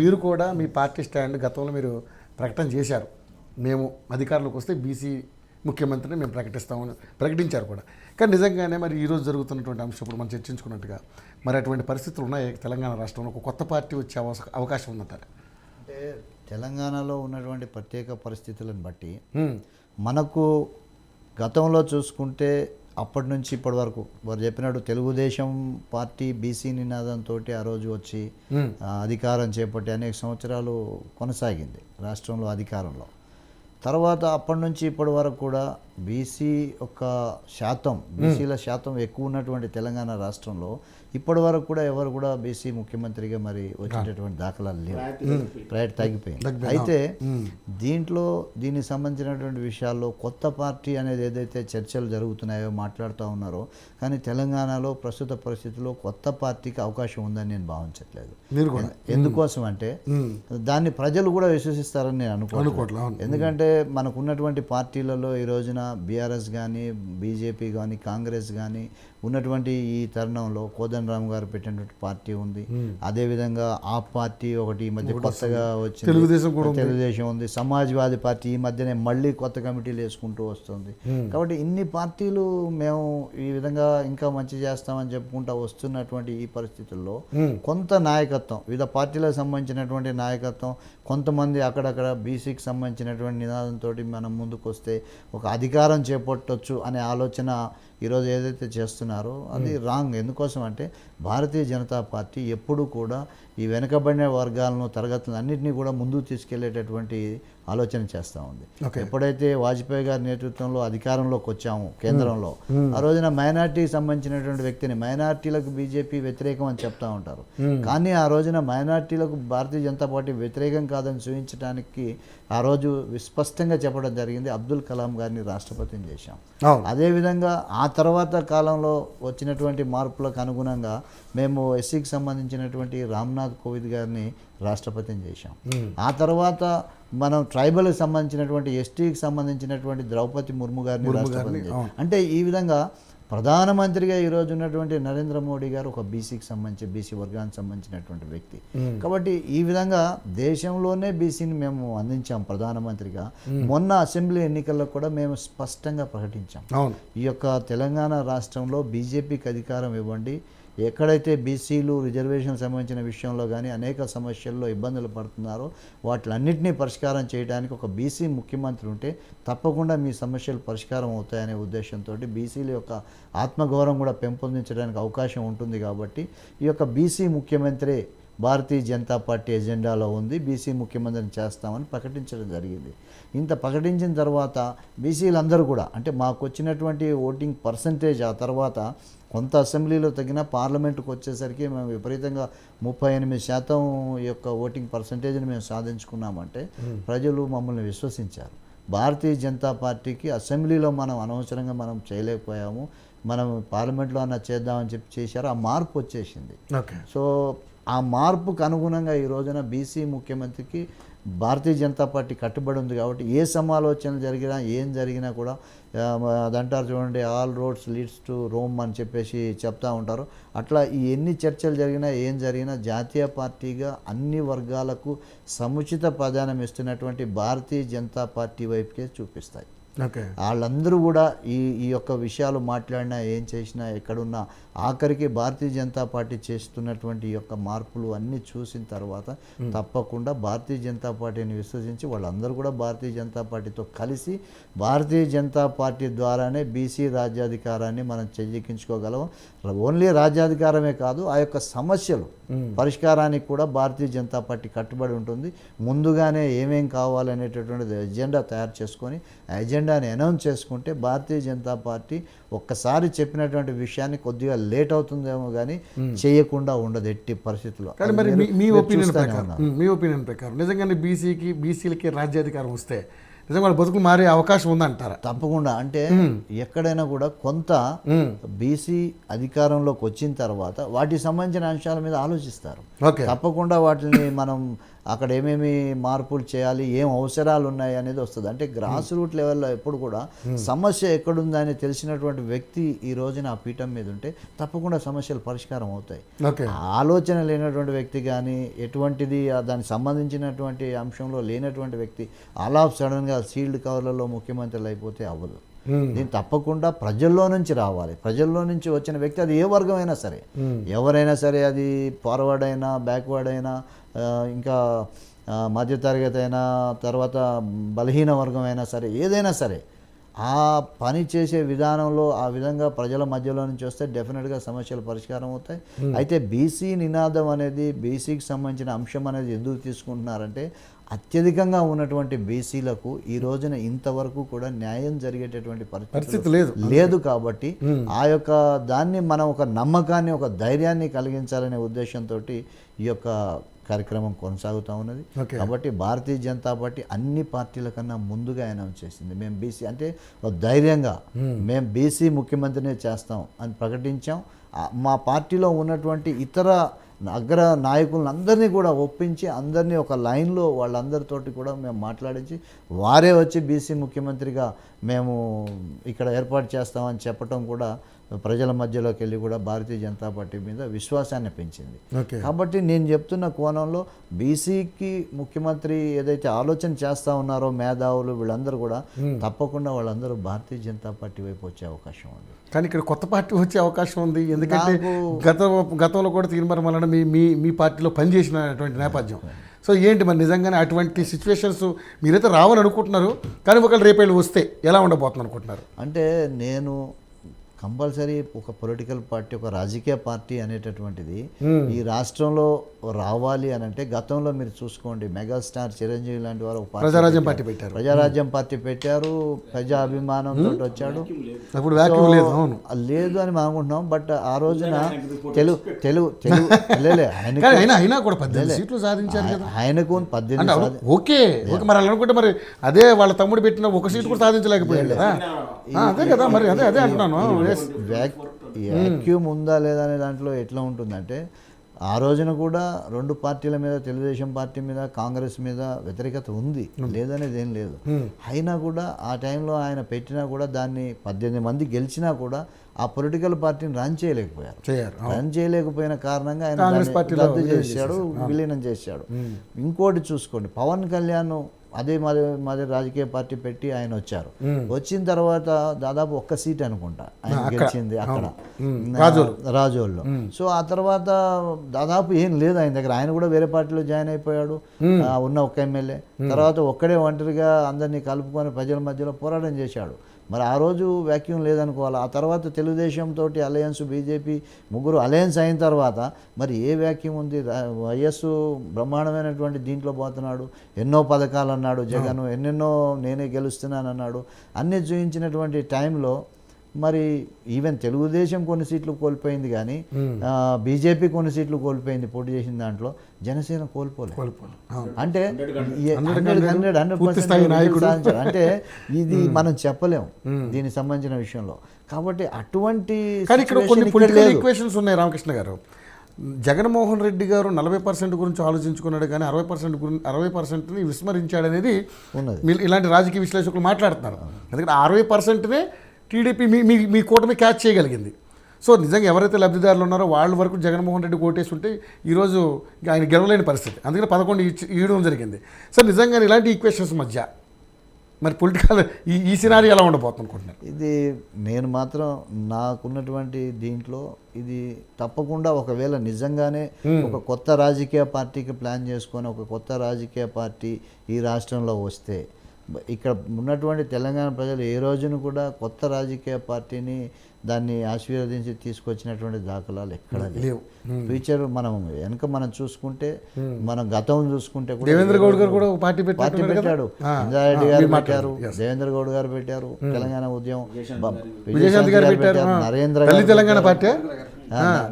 మీరు కూడా మీ party stand గతంలో మీరు ప్రకటన చేశారు. మేము అధికారంలోకి వస్తే బీసీ ముఖ్యమంత్రిని మేము ప్రకటిస్తామని ప్రకటించారు కూడా. కానీ నిజంగానే మరి ఈరోజు జరుగుతున్నటువంటి అంశం ఇప్పుడు మనం చర్చించుకున్నట్టుగా మరి అటువంటి పరిస్థితులు ఉన్నాయి. తెలంగాణ రాష్ట్రంలో ఒక కొత్త పార్టీ వచ్చే అవకాశం ఉందంటారు. అంటే తెలంగాణలో ఉన్నటువంటి ప్రత్యేక పరిస్థితులను బట్టి మనకు గతంలో చూసుకుంటే అప్పటి నుంచి ఇప్పటి వరకు వారు చెప్పినట్టు తెలుగుదేశం పార్టీ బీసీ నినాదంతో ఆ రోజు వచ్చి అధికారం చేపట్టి అనేక సంవత్సరాలు కొనసాగింది రాష్ట్రంలో అధికారంలో. తర్వాత అప్పటి నుంచి ఇప్పటి వరకు కూడా బీసీ బీసీల శాతం ఎక్కువ ఉన్నటువంటి తెలంగాణ రాష్ట్రంలో ఇప్పటి వరకు కూడా ఎవరు కూడా బీసీ ముఖ్యమంత్రిగా మరి వచ్చేటటువంటి దాఖలాలు లేవు. ప్రయారిటీ తగ్గిపోయింది. అయితే దీనికి సంబంధించినటువంటి విషయాల్లో కొత్త పార్టీ అనేది ఏదైతే చర్చలు జరుగుతున్నాయో మాట్లాడుతూ ఉన్నారో, కానీ తెలంగాణలో ప్రస్తుత పరిస్థితుల్లో కొత్త పార్టీకి అవకాశం ఉందని నేను భావించట్లేదు. ఎందుకోసం అంటే దాన్ని ప్రజలు కూడా విశ్వసిస్తారని నేను అనుకోవట్లేదు. ఎందుకంటే మనకు ఉన్నటువంటి పార్టీలలో ఈ రోజున బీఆర్ఎస్ కానీ బీజేపీ కానీ కాంగ్రెస్ కానీ ఉన్నటువంటి ఈ తరుణంలో కోదండరామ్ గారు పెట్టినటువంటి పార్టీ ఉంది. అదేవిధంగా ఆ పార్టీ ఒకటి ఈ మధ్య కొత్తగా వచ్చింది, తెలుగుదేశం ఉంది. సమాజ్వాదీ పార్టీ ఈ మధ్యనే మళ్ళీ కొత్త కమిటీలు వేసుకుంటూ వస్తుంది. కాబట్టి ఇన్ని పార్టీలు మేము ఈ విధంగా ఇంకా మంచి చేస్తామని చెప్పుకుంటూ వస్తున్నటువంటి ఈ పరిస్థితుల్లో కొంత నాయకత్వం, వివిధ పార్టీలకు సంబంధించినటువంటి నాయకత్వం, కొంతమంది అక్కడక్కడ బీసీకి సంబంధించినటువంటి నినాదంతో మనం ముందుకు వస్తే ఒక అధికారం చేపట్టవచ్చు అనే ఆలోచన ఈరోజు ఏదైతే చేస్తున్నారో అది రాంగ్. ఎందుకోసం అంటే భారతీయ జనతా పార్టీ ఎప్పుడు కూడా ఈ వెనుకబడిన వర్గాలను తరగతులను అన్నింటినీ కూడా ముందుకు తీసుకెళ్లేటటువంటి ఆలోచన చేస్తూ ఉంది. ఎప్పుడైతే వాజ్పేయి గారి నేతృత్వంలో అధికారంలోకి వచ్చాము కేంద్రంలో, ఆ రోజున మైనార్టీకి సంబంధించినటువంటి వ్యక్తిని మైనార్టీలకు బీజేపీ వ్యతిరేకం అని చెప్తా ఉంటారు. కానీ ఆ రోజున మైనార్టీలకు భారతీయ జనతా పార్టీ వ్యతిరేకం కాదని చూపించడానికి ఆ రోజు విస్పష్టంగా చెప్పడం జరిగింది. అబ్దుల్ కలాం గారిని రాష్ట్రపతిని చేశాం. అదేవిధంగా ఆ తర్వాత కాలంలో వచ్చినటువంటి మార్పులకు అనుగుణంగా మేము ఎస్సీకి సంబంధించినటువంటి రామ్నాథ్ కోవింద్ గారిని రాష్ట్రపతిని చేశాం. ఆ తర్వాత మనం ట్రైబల్కి సంబంధించినటువంటి ఎస్టీకి సంబంధించినటువంటి ద్రౌపది ముర్ము గారిని రాష్ట్రపతి చేశాం. అంటే ఈ విధంగా ప్రధానమంత్రిగా ఈరోజు ఉన్నటువంటి నరేంద్ర మోడీ గారు ఒక బీసీ వర్గానికి సంబంధించినటువంటి వ్యక్తి. కాబట్టి ఈ విధంగా దేశంలోనే బీసీని మేము అందించాం ప్రధానమంత్రిగా. మొన్న అసెంబ్లీ ఎన్నికల్లో కూడా మేము స్పష్టంగా ప్రకటించాం, ఈ యొక్క తెలంగాణ రాష్ట్రంలో బీజేపీకి అధికారం ఇవ్వండి. ఎక్కడైతే బీసీలు రిజర్వేషన్ సంబంధించిన విషయంలో కానీ అనేక సమస్యల్లో ఇబ్బందులు పడుతున్నారో వాటిలన్నింటినీ పరిష్కారం చేయడానికి ఒక బీసీ ముఖ్యమంత్రి ఉంటే తప్పకుండా మీ సమస్యలు పరిష్కారం అవుతాయనే ఉద్దేశంతో బీసీల యొక్క ఆత్మగౌరవం కూడా పెంపొందించడానికి అవకాశం ఉంటుంది. కాబట్టి ఈ యొక్క బీసీ ముఖ్యమంత్రి భారతీయ జనతా పార్టీ ఎజెండాలో ఉంది, బీసీ ముఖ్యమంత్రిని చేస్తామని ప్రకటించడం జరిగింది. ఇంత ప్రకటించిన తర్వాత బీసీలందరూ కూడా అంటే మాకు వచ్చినటువంటి ఓటింగ్ పర్సంటేజ్ ఆ తర్వాత కొంత అసెంబ్లీలో తగిన పార్లమెంటుకు వచ్చేసరికి మేము విపరీతంగా 38% యొక్క ఓటింగ్ పర్సంటేజ్ని మేము సాధించుకున్నామంటే ప్రజలు మమ్మల్ని విశ్వసించారు. భారతీయ జనతా పార్టీకి అసెంబ్లీలో మనం అనవసరంగా మనం చేయలేకపోయాము, మనం పార్లమెంట్లో అన్న చేద్దామని చెప్పి చేశారు. ఆ మార్పు వచ్చేసింది. సో ఆ మార్పుకు అనుగుణంగా ఈ రోజున బీసీ ముఖ్యమంత్రికి భారతీయ జనతా పార్టీ కట్టుబడి ఉంది. కాబట్టి ఏ సమాలోచనలు జరిగినా ఏం జరిగినా కూడా అదంటారు చూడండి, all roads leads to Rome అని చెప్పేసి చెప్తా ఉంటారు. అట్లా ఈ ఎన్ని చర్చలు జరిగినా ఏం జరిగినా జాతీయ పార్టీగా అన్ని వర్గాలకు సముచిత ప్రాధాన్యం ఇస్తున్నటువంటి భారతీయ జనతా పార్టీ వైపుకే చూపిస్తాయి. వాళ్ళందరూ కూడా ఈ యొక్క విషయాలు మాట్లాడినా ఏం చేసినా ఎక్కడున్నా ఆఖరికి భారతీయ జనతా పార్టీ చేస్తున్నటువంటి ఈ యొక్క మార్పులు అన్నీ చూసిన తర్వాత తప్పకుండా భారతీయ జనతా పార్టీని విశ్వసించి వాళ్ళందరూ కూడా భారతీయ జనతా పార్టీతో కలిసి భారతీయ జనతా పార్టీ ద్వారానే బీసీ రాజ్యాధికారాన్ని మనం చెయ్యకించుకోగలం. ఓన్లీ రాజ్యాధికారమే కాదు, ఆ యొక్క సమస్యలు పరిష్కారానికి కూడా భారతీయ జనతా పార్టీ కట్టుబడి ఉంటుంది. ముందుగానే ఏమేం కావాలనేటటువంటిది ఎజెండా తయారు చేసుకొని ఆ ఎజెండాని అనౌన్స్ చేసుకుంటే భారతీయ జనతా పార్టీ ఒక్కసారి చెప్పినటువంటి విషయాన్ని కొద్దిగా లేట్ అవుతుందేమో కానీ చేయకుండా ఉండదు ఎట్టి పరిస్థితుల్లో. కానీ మరి మీ ఒపీనియన్ ప్రకారం నిజంగానే బీసీలకి రాజ్యాధికారం వస్తే నిజంగా వాళ్ళ బతుకులు మారే అవకాశం ఉందంటారా? తప్పకుండా. అంటే ఎక్కడైనా కూడా కొంత బీసీ అధికారంలోకి వచ్చిన తర్వాత వాటికి సంబంధించిన అంశాల మీద ఆలోచిస్తారు. ఓకే. తప్పకుండా వాటిని మనం అక్కడ ఏమేమి మార్పులు చేయాలి, ఏం అవసరాలు ఉన్నాయి అనేది వస్తుంది. అంటే గ్రాస్ రూట్ లెవెల్లో ఎప్పుడు కూడా సమస్య ఎక్కడుందని తెలిసినటువంటి వ్యక్తి ఈ రోజున ఆ పీఠం మీద ఉంటే తప్పకుండా సమస్యలు పరిష్కారం అవుతాయి. ఓకే. ఆలోచన లేనటువంటి వ్యక్తి కానీ ఎటువంటిది దానికి సంబంధించినటువంటి అంశంలో లేనటువంటి వ్యక్తి ఆల్ ఆఫ్ సడన్గా సీల్డ్ కవర్లలో ముఖ్యమంత్రులు అయిపోతే అవ్వదు. దీన్ని తప్పకుండా ప్రజల్లో నుంచి రావాలి. ప్రజల్లో నుంచి వచ్చిన వ్యక్తి అది ఏ వర్గమైనా సరే, ఎవరైనా సరే, అది ఫార్వర్డ్ అయినా బ్యాక్వర్డ్ అయినా ఇంకా మధ్యతరగతి అయినా తర్వాత బలహీన వర్గం అయినా సరే, ఏదైనా సరే ఆ పని చేసే విధానంలో ఆ విధంగా ప్రజల మధ్యలో నుంచి వస్తే డెఫినెట్గా సమస్యలు పరిష్కారం అవుతాయి. అయితే బీసీ నినాదం అనేది, బీసీకి సంబంధించిన అంశం అనేది ఎందుకు తీసుకుంటున్నారంటే అత్యధికంగా ఉన్నటువంటి బీసీలకు ఈ రోజున ఇంతవరకు కూడా న్యాయం జరిగేటటువంటి పరిస్థితి లేదు. కాబట్టి ఆ యొక్క దాన్ని మనం ఒక నమ్మకాన్ని, ఒక ధైర్యాన్ని కలిగించాలనే ఉద్దేశంతో ఈ యొక్క కార్యక్రమం కొనసాగుతూ ఉన్నది. కాబట్టి భారతీయ జనతా పార్టీ అన్ని పార్టీల కన్నా ముందుగా అనౌన్స్ చేసింది. మేము బీసీ అంటే ధైర్యంగా మేము బీసీ ముఖ్యమంత్రినే చేస్తాం అని ప్రకటించాం. మా పార్టీలో ఉన్నటువంటి ఇతర అగ్ర నాయకులను అందరినీ కూడా ఒప్పించి అందరినీ ఒక లైన్లో వాళ్ళందరితోటి కూడా మేము మాట్లాడించి వారే వచ్చి బీసీ ముఖ్యమంత్రిగా మేము ఇక్కడ ఏర్పాటు చేస్తామని చెప్పడం కూడా ప్రజల మధ్యలోకి వెళ్ళి కూడా భారతీయ జనతా పార్టీ మీద విశ్వాసాన్ని పెంచింది. కాబట్టి నేను చెప్తున్న కోణంలో బీసీకి ముఖ్యమంత్రి ఏదైతే ఆలోచన చేస్తూ ఉన్నారో మేధావులు వీళ్ళందరూ కూడా తప్పకుండా వాళ్ళందరూ భారతీయ జనతా పార్టీ వైపు వచ్చే అవకాశం ఉంది. కానీ ఇక్కడ కొత్త పార్టీ వచ్చే అవకాశం ఉంది. ఎందుకంటే గతంలో కూడా తీర్మానం వలన మీ పార్టీలో పనిచేసినటువంటి నేపథ్యం. సో ఏంటి మరి నిజంగానే అటువంటి సిచ్యువేషన్స్ మీరైతే రావాలని అనుకుంటున్నారు, కానీ ఒకళ్ళు రేపేళ్ళు వస్తే ఎలా ఉండబోతుంది అనుకుంటున్నారు? అంటే నేను కంపల్సరీ ఒక పొలిటికల్ పార్టీ, ఒక రాజకీయ పార్టీ అనేటటువంటిది ఈ రాష్ట్రంలో రావాలి అని అంటే గతంలో మీరు చూసుకోండి, మెగాస్టార్ చిరంజీవి లాంటి వారు ప్రజారాజ్యం పార్టీ పెట్టారు. ప్రజారాజ్యం పార్టీ పెట్టారు, ప్రజా అభిమానంతో వచ్చాడు. లేదు అని మనం అనుకుంటున్నాం. బట్ ఆ రోజున ఆయనకు 18 ఓకే మరి అనుకుంటే మరి అదే వాళ్ళ తమ్ముడు పెట్టిన ఒక సీటు కూడా సాధించలేకపోయాడు కదా. అదే కదా మరి అదే అంటున్నాను. వ్యాక్యూమ్ ఉందా లేదా అనే దాంట్లో ఎట్లా ఉంటుందంటే ఆ రోజున కూడా రెండు పార్టీల మీద, తెలుగుదేశం పార్టీ మీద, కాంగ్రెస్ మీద వ్యతిరేకత ఉంది, లేదనేది ఏం లేదు. అయినా కూడా ఆ టైంలో ఆయన పెట్టినా కూడా దాన్ని 18 మంది గెలిచినా కూడా ఆ పొలిటికల్ పార్టీని రన్ చేయలేకపోయారు. రన్ చేయలేకపోయిన కారణంగా ఆయన రద్దు చేశాడు, విలీనం చేశాడు. ఇంకోటి చూసుకోండి, పవన్ కళ్యాణ్ అదే మాది రాజకీయ పార్టీ పెట్టి ఆయన వచ్చారు. వచ్చిన తర్వాత దాదాపు ఒక్క సీట్ అనుకుంటా ఆయన గెలిచింది అక్కడ రాజోల్లో. సో ఆ తర్వాత దాదాపు ఏం లేదు ఆయన దగ్గర. ఆయన కూడా వేరే పార్టీలో జాయిన్ అయిపోయాడు, ఉన్న ఒక్క ఎమ్మెల్యే. తర్వాత ఒక్కడే ఒంటరిగా అందరినీ కలుపుకొని ప్రజల మధ్యలో పోరాటం చేశాడు. మరి ఆ రోజు వ్యాక్యూమ్ లేదనుకోవాలి. ఆ తర్వాత తెలుగుదేశం తోటి అలయన్స్, బీజేపీ ముగ్గురు అలయన్స్ అయిన తర్వాత మరి ఏ వ్యాక్యూమ్ ఉంది? వైఎస్ బ్రహ్మాండమైనటువంటి దీంట్లో పోతున్నాడు, ఎన్నో పథకాలు అన్నాడు జగన్, ఎన్నెన్నో నేనే గెలుస్తున్నాను అన్నాడు. అన్నీ చూపించినటువంటి టైంలో మరి ఈవెన్ తెలుగుదేశం కొన్ని సీట్లు కోల్పోయింది, కానీ బీజేపీ కొన్ని సీట్లు కోల్పోయింది పోటీ చేసిన దాంట్లో, జనసేన కోల్పోలేదు. అంటే 100% అంటే ఇది మనం చెప్పలేము దీనికి సంబంధించిన విషయంలో. కాబట్టి అటువంటి ఈక్వేషన్స్ ఉన్నాయి రామకృష్ణ గారు. జగన్మోహన్ రెడ్డి గారు 40% గురించి ఆలోచించుకున్నాడు, కానీ 60%ని విస్మరించాడనేది ఉన్నది. ఇలాంటి రాజకీయ విశ్లేషకులు మాట్లాడుతున్నారు. ఎందుకంటే 60%నే టీడీపీ మీ కూటమి క్యాచ్ చేయగలిగింది. సో నిజంగా ఎవరైతే లబ్ధిదారులు ఉన్నారో వాళ్ళ వరకు జగన్మోహన్ రెడ్డి ఓటేసి ఉంటే ఈరోజు ఆయన గెలవలేని పరిస్థితి. అందుకని 11 ఇవ్వడం జరిగింది. సో నిజంగా ఇలాంటి ఈక్వేషన్స్ మధ్య మరి పొలిటికల్ ఈ సినారీ ఎలా ఉండబోతుంది అనుకుంటున్నారు? ఇది నేను మాత్రం నాకున్నటువంటి దీంట్లో ఇది తప్పకుండా ఒకవేళ నిజంగానే ఒక కొత్త రాజకీయ పార్టీకి ప్లాన్ చేసుకొని ఒక కొత్త రాజకీయ పార్టీ ఈ రాష్ట్రంలో వస్తే, ఇక్కడ ఉన్నటువంటి తెలంగాణ ప్రజలు ఏ రోజును కూడా కొత్త రాజకీయ పార్టీని దాన్ని ఆశీర్వదించి తీసుకొచ్చినటువంటి దాఖలాలు ఎక్కడ లేవు. ఫ్యూచర్ మనం చూసుకుంటే, మనం గతం చూసుకుంటే కూడా దేవేంద్ర గౌడ్ గారు కూడా పార్టీ పెట్టాడు, ఇంద్రారెడ్డి గారు పెట్టారు, దేవేంద్ర గౌడ్ గారు పెట్టారు, తెలంగాణ ఉద్యమం, విజయశాంతి గారు పెట్టారు, నరేంద్ర తెలంగాణ పార్టీ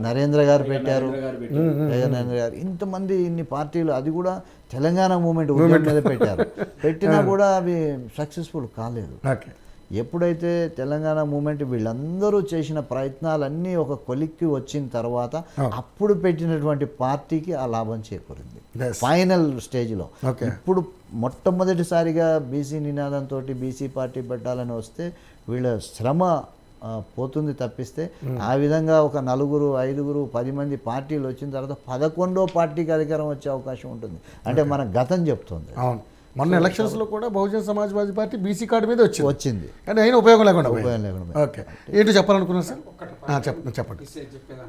నరేంద్ర గారు పెట్టారు, నరేంద్ర గారు, ఇంతమంది ఇన్ని పార్టీలు, అది కూడా తెలంగాణ మూమెంట్ ఉద్యమం మీద పెట్టారు. పెట్టినా కూడా అవి సక్సెస్ఫుల్ కాలేదు. ఓకే. ఎప్పుడైతే తెలంగాణ మూమెంట్ వీళ్ళందరూ చేసిన ప్రయత్నాలన్నీ ఒక కొలిక్కి వచ్చిన తర్వాత అప్పుడు పెట్టినటువంటి పార్టీకి ఆ లాభం చేకూరింది Yes. ఫైనల్ స్టేజ్లో. Okay. ఇప్పుడు మొట్టమొదటిసారిగా బీసీ నినాదంతో బీసీ పార్టీ పెట్టాలని వస్తే వీళ్ళ శ్రమ పోతుంది తప్పిస్తే, ఆ విధంగా ఒక 4, 5, 10 మంది పార్టీలు వచ్చిన తర్వాత 11వ పార్టీకి అధికారం వచ్చే అవకాశం ఉంటుంది. అంటే మన గతం చెప్తుంది. అవును, మొన్న ఎలక్షన్స్లో కూడా Bahujan Samajwadi party BC card మీద వచ్చింది, కానీ అయినా ఉపయోగం లేకుండా పోయింది. ఉపయోగం లేకుండా. ఓకే, ఏంటో చెప్పాలనుకున్నారు సార్? చెప్పండి. చెప్పేదాన్ని